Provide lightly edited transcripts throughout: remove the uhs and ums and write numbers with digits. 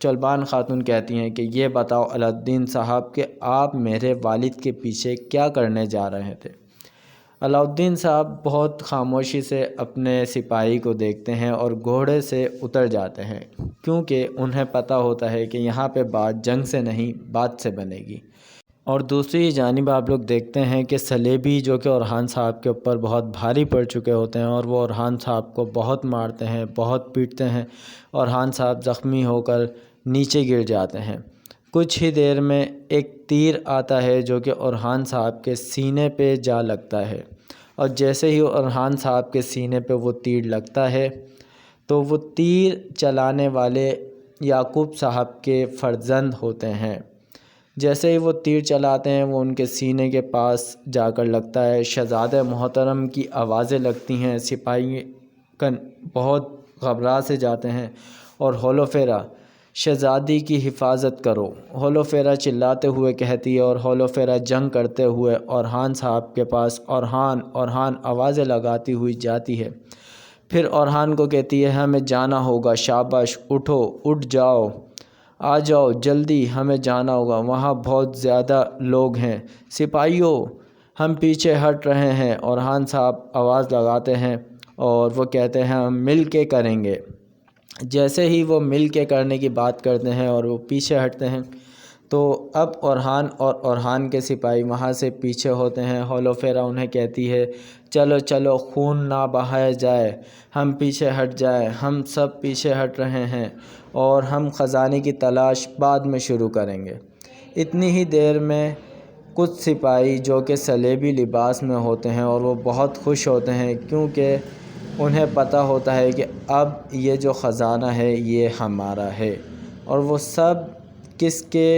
چولبان خاتون کہتی ہیں کہ یہ بتاؤ علاؤالدین صاحب کہ آپ میرے والد کے پیچھے کیا کرنے جا رہے تھے؟ علاؤالدین صاحب بہت خاموشی سے اپنے سپاہی کو دیکھتے ہیں اور گھوڑے سے اتر جاتے ہیں، کیونکہ انہیں پتہ ہوتا ہے کہ یہاں پہ بات جنگ سے نہیں بات سے بنے گی۔ اور دوسری جانب آپ لوگ دیکھتے ہیں کہ سلیبی جو کہ اورحان صاحب کے اوپر بہت بھاری پڑ چکے ہوتے ہیں اور وہ اورحان صاحب کو بہت مارتے ہیں، بہت پیٹتے ہیں۔ اورحان صاحب زخمی ہو کر نیچے گر جاتے ہیں۔ کچھ ہی دیر میں ایک تیر آتا ہے جو کہ اورحان صاحب کے سینے پہ جا لگتا ہے، اور جیسے ہی اورحان صاحب کے سینے پہ وہ تیر لگتا ہے تو وہ تیر چلانے والے یعقوب صاحب کے فرزند ہوتے ہیں۔ جیسے ہی وہ تیر چلاتے ہیں وہ ان کے سینے کے پاس جا کر لگتا ہے۔ شہزادہ محترم کی آوازیں لگتی ہیں، سپاہی بہت گھبرا سے جاتے ہیں اور ہولوفیرا شہزادی کی حفاظت کرو، ہولوفیرا چلاتے ہوئے کہتی ہے، اور ہولوفیرا جنگ کرتے ہوئے اورحان صاحب کے پاس اورحان آوازیں لگاتی ہوئی جاتی ہے۔ پھر اورحان کو کہتی ہے ہمیں جانا ہوگا، شاباش اٹھو، اٹھ جاؤ، آ جاؤ جلدی، ہمیں جانا ہوگا، وہاں بہت زیادہ لوگ ہیں، سپاہیوں ہم پیچھے ہٹ رہے ہیں۔ اورحان صاحب آواز لگاتے ہیں اور وہ کہتے ہیں ہم مل کے کریں گے۔ جیسے ہی وہ مل کے کرنے کی بات کرتے ہیں اور وہ پیچھے ہٹتے ہیں تو اب اورحان اور اورحان کے سپاہی وہاں سے پیچھے ہوتے ہیں۔ ہولوفیرا انہیں کہتی ہے چلو چلو خون نہ بہایا جائے، ہم پیچھے ہٹ جائیں، ہم سب پیچھے ہٹ رہے ہیں اور ہم خزانے کی تلاش بعد میں شروع کریں گے۔ اتنی ہی دیر میں کچھ سپاہی جو کہ صلیبی لباس میں ہوتے ہیں اور وہ بہت خوش ہوتے ہیں، کیونکہ انہیں پتہ ہوتا ہے کہ اب یہ جو خزانہ ہے یہ ہمارا ہے۔ اور وہ سب کس کے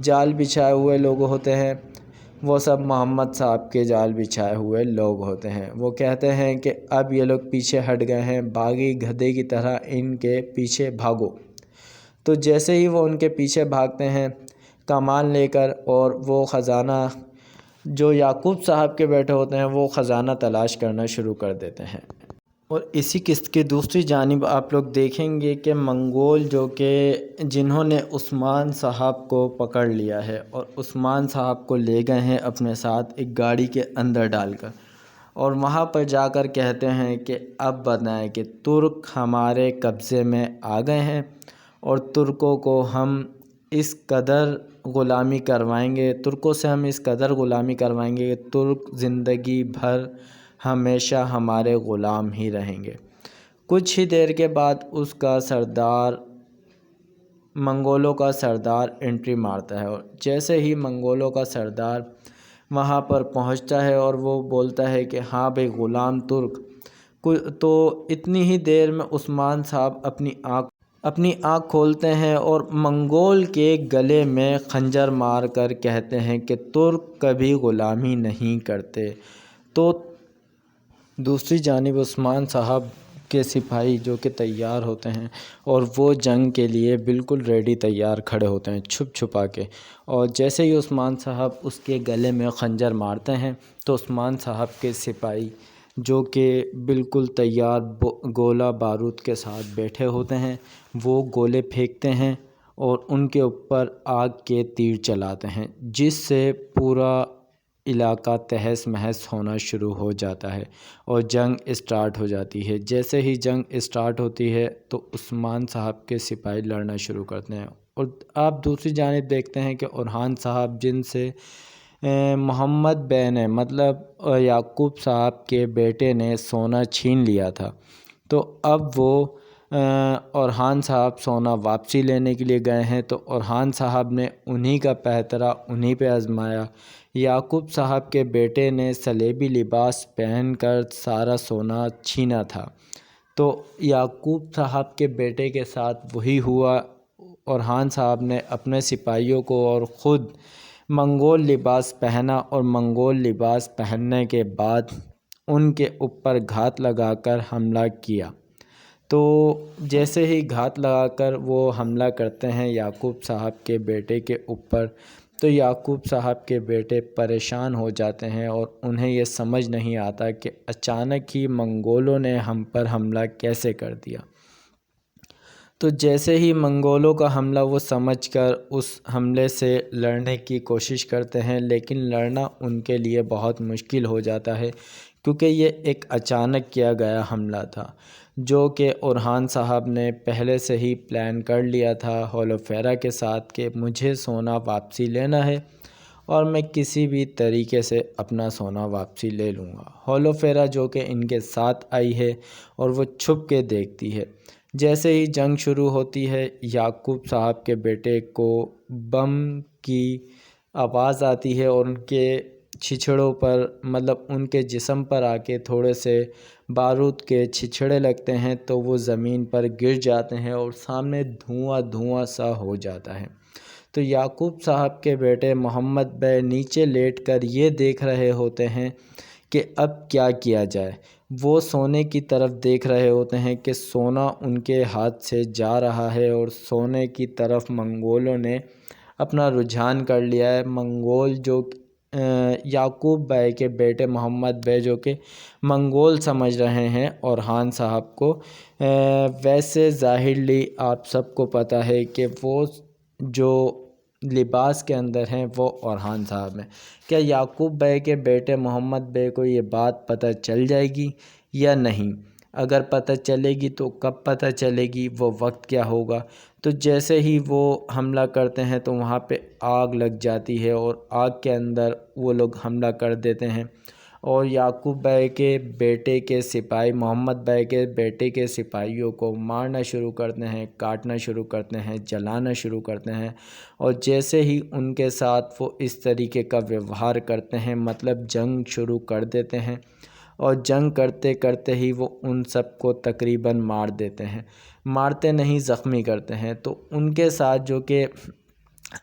جال بچھائے ہوئے لوگ ہوتے ہیں؟ وہ سب محمد صاحب کے جال بچھائے ہوئے لوگ ہوتے ہیں۔ وہ کہتے ہیں کہ اب یہ لوگ پیچھے ہٹ گئے ہیں، باغی گدھے کی طرح ان کے پیچھے بھاگو۔ تو جیسے ہی وہ ان کے پیچھے بھاگتے ہیں کمان لے کر، اور وہ خزانہ جو یعقوب صاحب کے بیٹے ہوتے ہیں وہ خزانہ تلاش کرنا شروع کر دیتے ہیں۔ اور اسی قسط کی دوسری جانب آپ لوگ دیکھیں گے کہ منگول جو کہ جنہوں نے عثمان صاحب کو پکڑ لیا ہے اور عثمان صاحب کو لے گئے ہیں اپنے ساتھ ایک گاڑی کے اندر ڈال کر، اور وہاں پر جا کر کہتے ہیں کہ اب بتائیں کہ ترک ہمارے قبضے میں آ گئے ہیں اور ترکوں کو ہم اس قدر غلامی کروائیں گے، ترکوں سے ہم اس قدر غلامی کروائیں گے کہ ترک زندگی بھر ہمیشہ ہمارے غلام ہی رہیں گے۔ کچھ ہی دیر کے بعد اس کا سردار، منگولوں کا سردار انٹری مارتا ہے، اور جیسے ہی منگولوں کا سردار وہاں پر پہنچتا ہے اور وہ بولتا ہے کہ ہاں بھئی غلام ترک، تو اتنی ہی دیر میں عثمان صاحب اپنی آنکھ کھولتے ہیں اور منگول کے گلے میں خنجر مار کر کہتے ہیں کہ ترک کبھی غلامی نہیں کرتے۔ تو دوسری جانب عثمان صاحب کے سپاہی جو کہ تیار ہوتے ہیں اور وہ جنگ کے لیے بالکل ریڈی تیار کھڑے ہوتے ہیں چھپ چھپا کے، اور جیسے ہی عثمان صاحب اس کے گلے میں خنجر مارتے ہیں تو عثمان صاحب کے سپاہی جو کہ بالکل تیار گولہ بارود کے ساتھ بیٹھے ہوتے ہیں وہ گولے پھینکتے ہیں اور ان کے اوپر آگ کے تیر چلاتے ہیں، جس سے پورا علاقہ تہس محس ہونا شروع ہو جاتا ہے اور جنگ اسٹارٹ ہو جاتی ہے۔ جیسے ہی جنگ اسٹارٹ ہوتی ہے تو عثمان صاحب کے سپاہی لڑنا شروع کرتے ہیں، اور آپ دوسری جانب دیکھتے ہیں کہ اورحان صاحب جن سے محمد بے نے مطلب یعقوب صاحب کے بیٹے نے سونا چھین لیا تھا، تو اب وہ اورحان صاحب سونا واپسی لینے کے لیے گئے ہیں، تو اورحان صاحب نے انہی کا پیترا انہی پہ آزمایا۔ یعقوب صاحب کے بیٹے نے صلیبی لباس پہن کر سارا سونا چھینا تھا، تو یعقوب صاحب کے بیٹے کے ساتھ وہی ہوا۔ اورحان صاحب نے اپنے سپاہیوں کو اور خود منگول لباس پہنا، اور منگول لباس پہننے کے بعد ان کے اوپر گھات لگا کر حملہ کیا۔ تو جیسے ہی گھات لگا کر وہ حملہ کرتے ہیں یعقوب صاحب کے بیٹے کے اوپر، تو یعقوب صاحب کے بیٹے پریشان ہو جاتے ہیں اور انہیں یہ سمجھ نہیں آتا کہ اچانک ہی منگولوں نے ہم پر حملہ کیسے کر دیا۔ تو جیسے ہی منگولوں کا حملہ وہ سمجھ کر اس حملے سے لڑنے کی کوشش کرتے ہیں، لیکن لڑنا ان کے لیے بہت مشکل ہو جاتا ہے، کیونکہ یہ ایک اچانک کیا گیا حملہ تھا جو کہ اورحان صاحب نے پہلے سے ہی پلان کر لیا تھا ہولوفیرا کے ساتھ کہ مجھے سونا واپسی لینا ہے اور میں کسی بھی طریقے سے اپنا سونا واپسی لے لوں گا۔ ہولوفیرا جو کہ ان کے ساتھ آئی ہے اور وہ چھپ کے دیکھتی ہے۔ جیسے ہی جنگ شروع ہوتی ہے، یعقوب صاحب کے بیٹے کو بم کی آواز آتی ہے اور ان کے چھچڑوں پر ان کے جسم پر آ کے تھوڑے سے بارود کے چھچڑے لگتے ہیں تو وہ زمین پر گر جاتے ہیں اور سامنے دھواں دھواں سا ہو جاتا ہے۔ تو یعقوب صاحب کے بیٹے محمد بے نیچے لیٹ کر یہ دیکھ رہے ہوتے ہیں کہ اب کیا کیا جائے۔ وہ سونے کی طرف دیکھ رہے ہوتے ہیں کہ سونا ان کے ہاتھ سے جا رہا ہے اور سونے کی طرف منگولوں نے اپنا رجحان کر لیا ہے۔ منگول جو یعقوب بے کے بیٹے محمد بے جو کہ منگول سمجھ رہے ہیں اورحان صاحب کو، ویسے ظاہرلی آپ سب کو پتہ ہے کہ وہ جو لباس کے اندر ہیں وہ اورحان صاحب ہیں۔ کیا یعقوب بے کے بیٹے محمد بے کو یہ بات پتہ چل جائے گی یا نہیں؟ اگر پتہ چلے گی تو کب پتہ چلے گی، وہ وقت کیا ہوگا؟ تو جیسے ہی وہ حملہ کرتے ہیں تو وہاں پہ آگ لگ جاتی ہے اور آگ کے اندر وہ لوگ حملہ کر دیتے ہیں اور یعقوب بے کے بیٹے کے سپاہی، محمد بے کے بیٹے کے سپاہیوں کو مارنا شروع کرتے ہیں، کاٹنا شروع کرتے ہیں، جلانا شروع کرتے ہیں اور جیسے ہی ان کے ساتھ وہ اس طریقے کا ویوہار کرتے ہیں، جنگ شروع کر دیتے ہیں اور جنگ کرتے کرتے ہی وہ ان سب کو تقریباً مار دیتے ہیں، مارتے نہیں زخمی کرتے ہیں۔ تو ان کے ساتھ جو کہ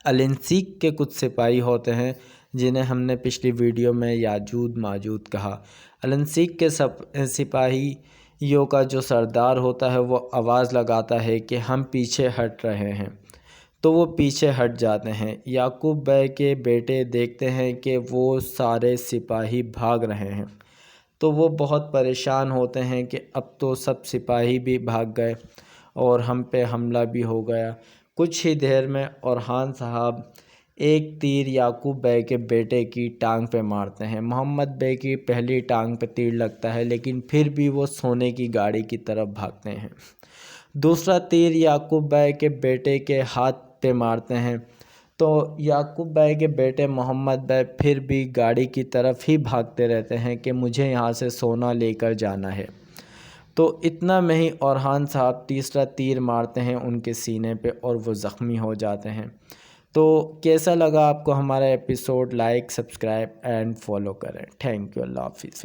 النسیک کے کچھ سپاہی ہوتے ہیں جنہیں ہم نے پچھلی ویڈیو میں یاجوج ماجوج کہا، النسیک کے سپاہیوں کا جو سردار ہوتا ہے وہ آواز لگاتا ہے کہ ہم پیچھے ہٹ رہے ہیں، تو وہ پیچھے ہٹ جاتے ہیں۔ یعقوب بے کے بیٹے دیکھتے ہیں کہ وہ سارے سپاہی بھاگ رہے ہیں تو وہ بہت پریشان ہوتے ہیں کہ اب تو سب سپاہی بھی بھاگ گئے اور ہم پہ حملہ بھی ہو گیا۔ کچھ ہی دیر میں اورحان صاحب ایک تیر یعقوب بے کے بیٹے کی ٹانگ پہ مارتے ہیں۔ محمد بے کی پہلی ٹانگ پہ تیر لگتا ہے لیکن پھر بھی وہ سونے کی گاڑی کی طرف بھاگتے ہیں۔ دوسرا تیر یعقوب بے کے بیٹے کے ہاتھ پہ مارتے ہیں تو یعقوب بے کے بیٹے محمد بے پھر بھی گاڑی کی طرف ہی بھاگتے رہتے ہیں کہ مجھے یہاں سے سونا لے کر جانا ہے۔ تو اتنا میں ہی اورحان صاحب تیسرا تیر مارتے ہیں ان کے سینے پہ اور وہ زخمی ہو جاتے ہیں۔ تو کیسا لگا آپ کو ہمارا episode? Like, subscribe and follow کریں۔ تھینک یو، اللہ حافظ۔